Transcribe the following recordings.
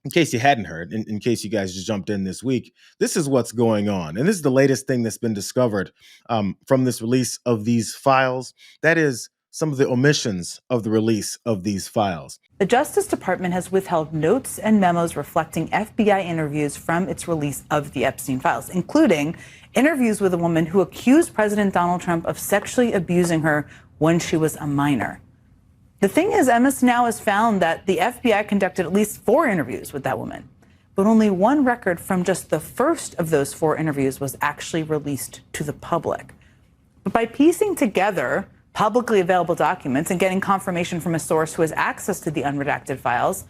in case you hadn't heard, in case you guys just jumped in this week, this is what's going on. And this is the latest thing that's been discovered from this release of these files. That is some of the omissions of the release of these files. The Justice Department has withheld notes and memos reflecting FBI interviews from its release of the Epstein files, including interviews with a woman who accused President Donald Trump of sexually abusing her when she was a minor. The thing is, MS now has found that the FBI conducted at least 4 interviews with that woman, but only one record from just the first of those 4 interviews was actually released to the public. But by piecing together publicly available documents and getting confirmation from a source who has access to the unredacted files,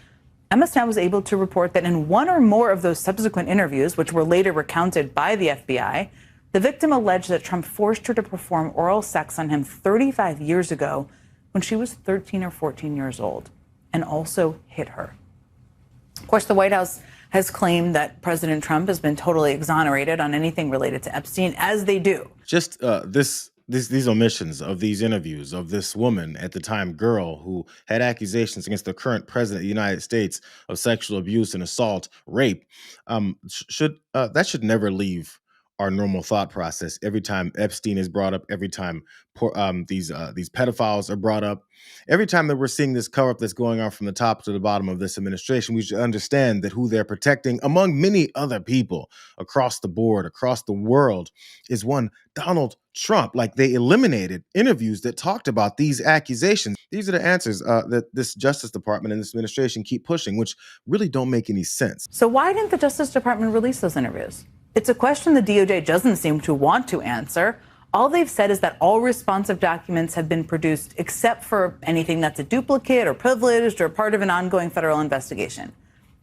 MS now was able to report that in one or more of those subsequent interviews, which were later recounted by the FBI, the victim alleged that Trump forced her to perform oral sex on him 35 years ago when she was 13 or 14 years old, and also hit her. Of course, the White House has claimed that President Trump has been totally exonerated on anything related to Epstein, as they do. Just these omissions of these interviews of this woman, at the time girl, who had accusations against the current president of the United States of sexual abuse and assault, rape, that should never leave our normal thought process. Every time Epstein is brought up, every time these pedophiles are brought up, every time that we're seeing this cover up that's going on from the top to the bottom of this administration, we should understand that who they're protecting, among many other people across the board, across the world, is one Donald Trump. Like, they eliminated interviews that talked about these accusations. These are the answers that this Justice Department and this administration keep pushing, which really don't make any sense. So why didn't the Justice Department release those interviews? It's a question the DOJ doesn't seem to want to answer. All they've said is that all responsive documents have been produced except for anything that's a duplicate or privileged or part of an ongoing federal investigation.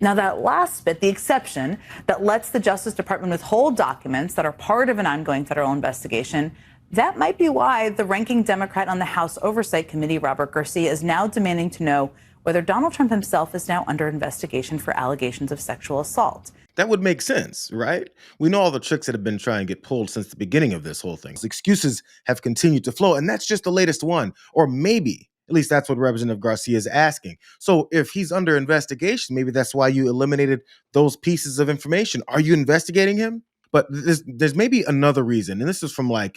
Now, that last bit, the exception that lets the Justice Department withhold documents that are part of an ongoing federal investigation, that might be why the ranking Democrat on the House Oversight Committee, Robert Garcia, is now demanding to know whether Donald Trump himself is now under investigation for allegations of sexual assault. That would make sense, right? We know all the tricks that have been trying to get pulled since the beginning of this whole thing. Excuses have continued to flow, and that's just the latest one. Or maybe, at least that's what Representative Garcia is asking. So if he's under investigation, maybe that's why you eliminated those pieces of information. Are you investigating him? But there's maybe another reason, and this is from I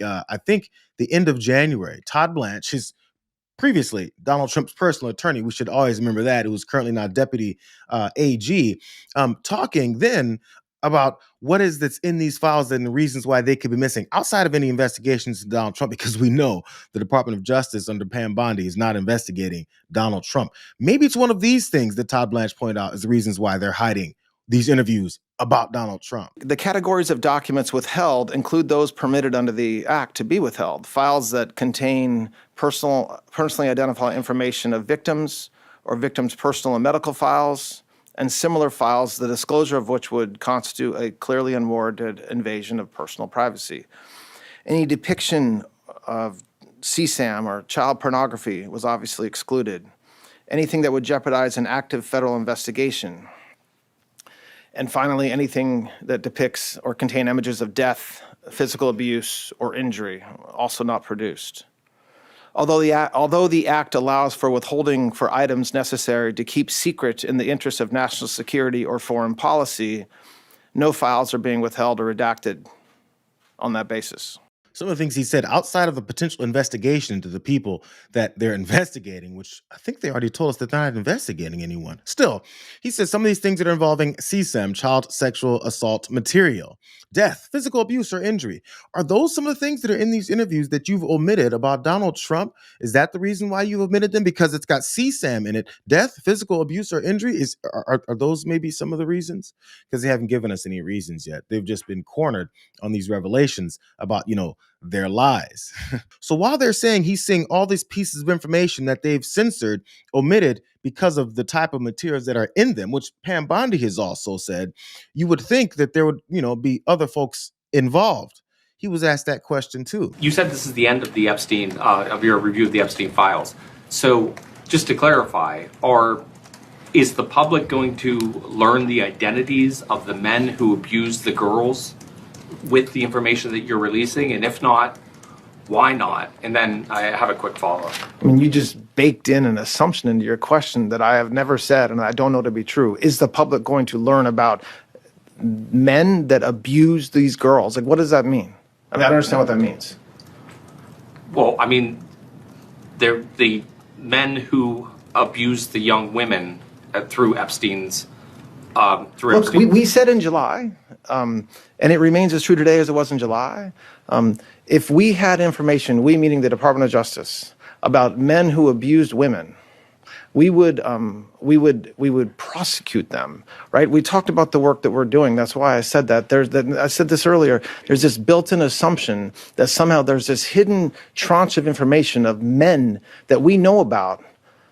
think the end of January. Todd Blanche, his previously Donald Trump's personal attorney, we should always remember that, who is currently now deputy AG, talking then about what is that's in these files and the reasons why they could be missing outside of any investigations to Donald Trump, because we know the Department of Justice under Pam Bondi is not investigating Donald Trump. Maybe it's one of these things that Todd Blanche pointed out as the reasons why they're hiding these interviews about Donald Trump. The categories of documents withheld include those permitted under the Act to be withheld: files that contain personally identifiable information of victims or victims' personal and medical files, and similar files, the disclosure of which would constitute a clearly unwarranted invasion of personal privacy. Any depiction of CSAM or child pornography was obviously excluded. Anything that would jeopardize an active federal investigation. And finally, anything that depicts or contain images of death, physical abuse, or injury, also not produced. Although the Act allows for withholding for items necessary to keep secret in the interest of national security or foreign policy, no files are being withheld or redacted on that basis. Some of the things he said outside of a potential investigation into the people that they're investigating, which I think they already told us that they're not investigating anyone. Still, he said some of these things that are involving CSAM, child sexual assault material, death, physical abuse, or injury. Are those some of the things that are in these interviews that you've omitted about Donald Trump? Is that the reason why you've omitted them? Because it's got CSAM in it. Death, physical abuse, or injury? Are those maybe some of the reasons? Because they haven't given us any reasons yet. They've just been cornered on these revelations about, their lies. So while they're saying he's seeing all these pieces of information that they've censored, omitted because of the type of materials that are in them, which Pam Bondi has also said, you would think that there would, be other folks involved. He was asked that question too. You said this is the end of the Epstein, of your review of the Epstein files. So just to clarify, is the public going to learn the identities of the men who abused the girls with the information that you're releasing? And if not, Why not? And then I have a quick follow-up. I mean, you just baked in an assumption into your question that I have never said and I don't know to be true. Is the public going to learn about men that abuse these girls? Like, what does that mean? I mean, I don't understand what that means. Well, I mean, they're the men who abused the young women through Epstein's. Look, we said in July, and it remains as true today as it was in July. If we had information, we meaning the Department of Justice, about men who abused women, we would prosecute them, right? We talked about the work that we're doing. That's why I said that. I said this earlier. There's this built-in assumption that somehow there's this hidden tranche of information of men that we know about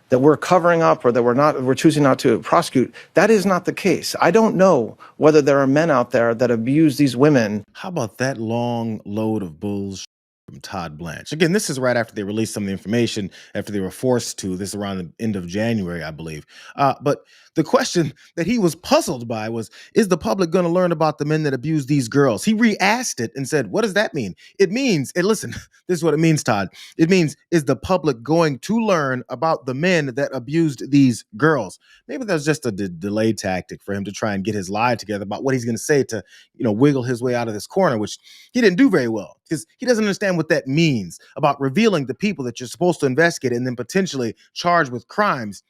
that we're covering up or that we're choosing not to prosecute. That is not the case. I don't know whether there are men out there that abuse these women. How about that long load of bullshit from Todd Blanche? Again, this is right after they released some of the information, after they were forced to. This is around the end of January, I believe. But the question that he was puzzled by was, is the public going to learn about the men that abuse these girls? He re-asked it and said, what does that mean? It means, and listen, this is what it means, Todd. It means, is the public going to learn about the men that abused these girls? Maybe that was just a delay tactic for him to try and get his lie together about what he's going to say to, wiggle his way out of this corner, which he didn't do very well because he doesn't understand what that means about revealing the people that you're supposed to investigate and then potentially charge with crimes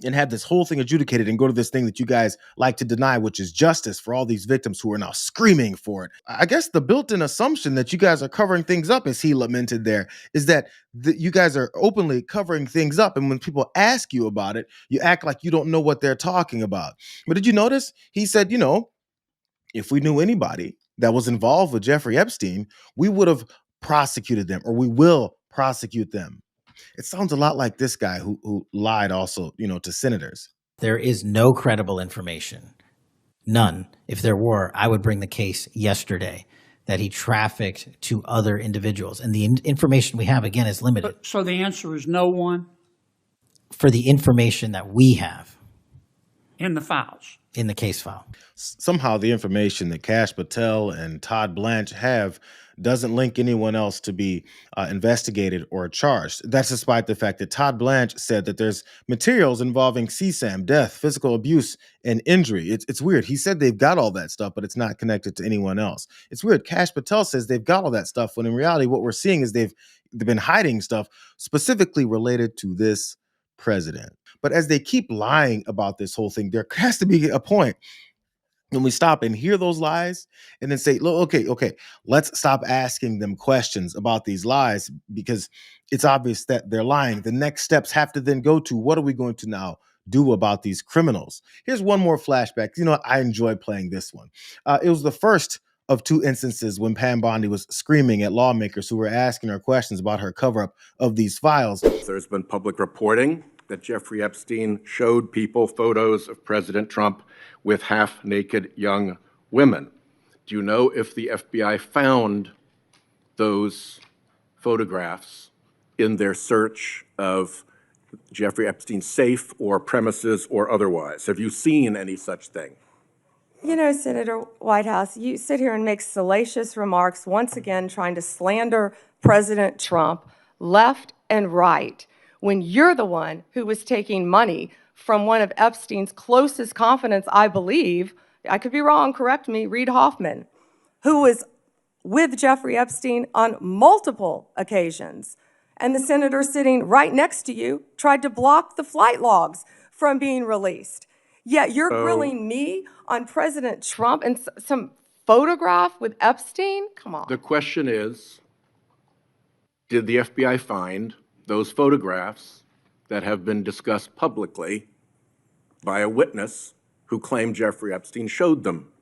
and have this whole thing adjudicated and go to this thing that you guys like to deny, which is justice for all these victims who are now screaming for it. I guess the built-in assumption that you guys are covering things up, as he lamented there, is that you guys are openly covering things up. And when people ask you about it, you act like you don't know what they're talking about. But did you notice? He said, if we knew anybody that was involved with Jeffrey Epstein, we would have prosecuted them, or we will prosecute them. It sounds a lot like this guy who lied also, to senators. There is no credible information. None. If there were, I would bring the case yesterday that he trafficked to other individuals. And the information we have, again, is limited. So the answer is no one? For the information that we have. In the files? In the case file. Somehow the information that Kash Patel and Todd Blanche have doesn't link anyone else to be investigated or charged. That's despite the fact that Todd Blanche said that there's materials involving CSAM, death, physical abuse, and injury. It's weird. He said they've got all that stuff, but it's not connected to anyone else. It's weird. Kash Patel says they've got all that stuff, when in reality, what we're seeing is they've been hiding stuff specifically related to this president. But as they keep lying about this whole thing, there has to be a point when we stop and hear those lies and then say, look, okay, let's stop asking them questions about these lies, because it's obvious that they're lying. The next steps have to then go to, what are we going to now do about these criminals? Here's one more flashback. I enjoy playing this one. It was the first of two instances when Pam Bondi was screaming at lawmakers who were asking her questions about her cover-up of these files. There's been public reporting that Jeffrey Epstein showed people photos of President Trump with half-naked young women. Do you know if the FBI found those photographs in their search of Jeffrey Epstein's safe or premises or otherwise? Have you seen any such thing? Senator Whitehouse, you sit here and make salacious remarks, once again trying to slander President Trump left and right, when you're the one who was taking money from one of Epstein's closest confidants, I believe, I could be wrong, correct me, Reid Hoffman, who was with Jeffrey Epstein on multiple occasions. And the senator sitting right next to you tried to block the flight logs from being released. Yet you're grilling me on President Trump and some photograph with Epstein? Come on. The question is, did the FBI find those photographs that have been discussed publicly by a witness who claimed Jeffrey Epstein showed them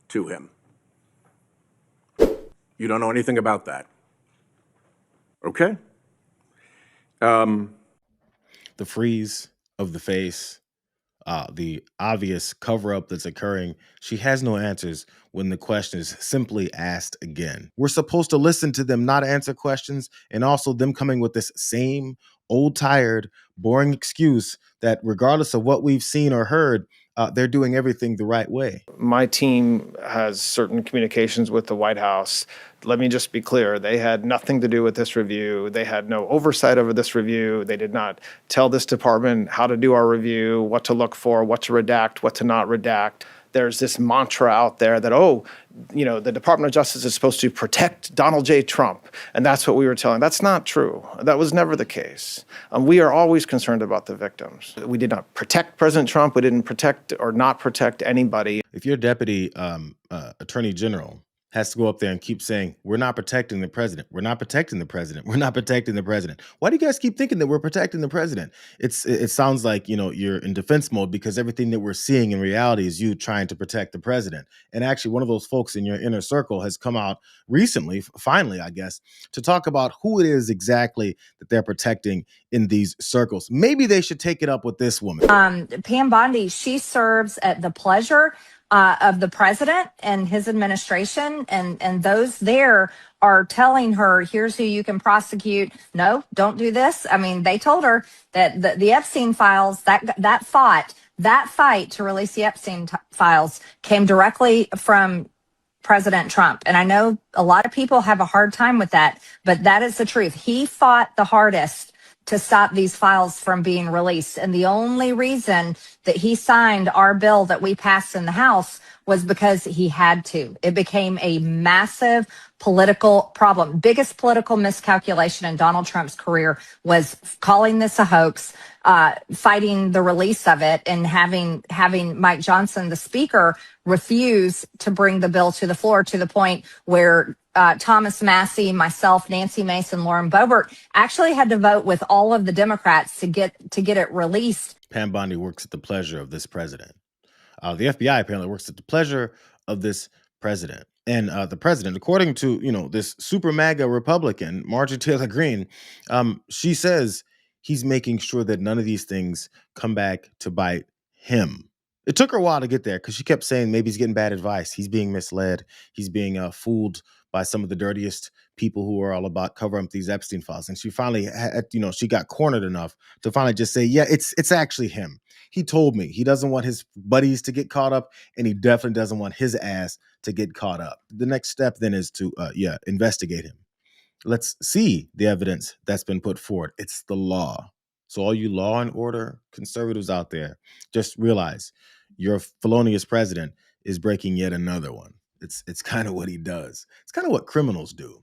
to him? You don't know anything about that. Okay. The freeze of the face, the obvious cover-up that's occurring. She has no answers when the question is simply asked again. We're supposed to listen to them not answer questions, and also them coming with this same old, tired, boring excuse that regardless of what we've seen or heard, they're doing everything the right way. My team has certain communications with the White House. Let me just be clear. They had nothing to do with this review. They had no oversight over this review. They did not tell this department how to do our review, what to look for, what to redact, what to not redact. There's this mantra out there that, the Department of Justice is supposed to protect Donald J. Trump. And that's what we were telling. That's not true. That was never the case. We are always concerned about the victims. We did not protect President Trump. We didn't protect or not protect anybody. If your deputy attorney general has to go up there and keep saying, we're not protecting the president, we're not protecting the president, we're not protecting the president. Why do you guys keep thinking that we're protecting the president? It sounds like, you're in defense mode, because everything that we're seeing in reality is you trying to protect the president. And actually, one of those folks in your inner circle has come out recently, finally, I guess, to talk about who it is exactly that they're protecting in these circles. Maybe they should take it up with this woman. Pam Bondi, she serves at the pleasure of the president and his administration, and those there are telling her, here's who you can prosecute. No, don't do this. I mean, they told her that the Epstein files, that fight to release the Epstein files came directly from President Trump. And I know a lot of people have a hard time with that, but that is the truth. He fought the hardest to stop these files from being released. And the only reason that he signed our bill that we passed in the House was because he had to. It became a massive political problem. Biggest political miscalculation in Donald Trump's career was calling this a hoax, fighting the release of it, and having Mike Johnson, the speaker, refuse to bring the bill to the floor, to the point where Thomas Massey, myself, Nancy Mason, Lauren Boebert actually had to vote with all of the Democrats to get it released. Pam Bondi works at the pleasure of this president. The FBI apparently works at the pleasure of this president. And the president, according to, this super MAGA Republican, Marjorie Taylor Greene, she says he's making sure that none of these things come back to bite him. It took her a while to get there, because she kept saying maybe he's getting bad advice. He's being misled. He's being fooled by some of the dirtiest people who are all about covering up these Epstein files. And she finally had, she got cornered enough to finally just say, yeah, it's actually him. He told me he doesn't want his buddies to get caught up, and he definitely doesn't want his ass to get caught up. The next step then is to, investigate him. Let's see the evidence that's been put forward. It's the law. So all you law and order conservatives out there, just realize your felonious president is breaking yet another one. It's kind of what he does. It's kind of what criminals do.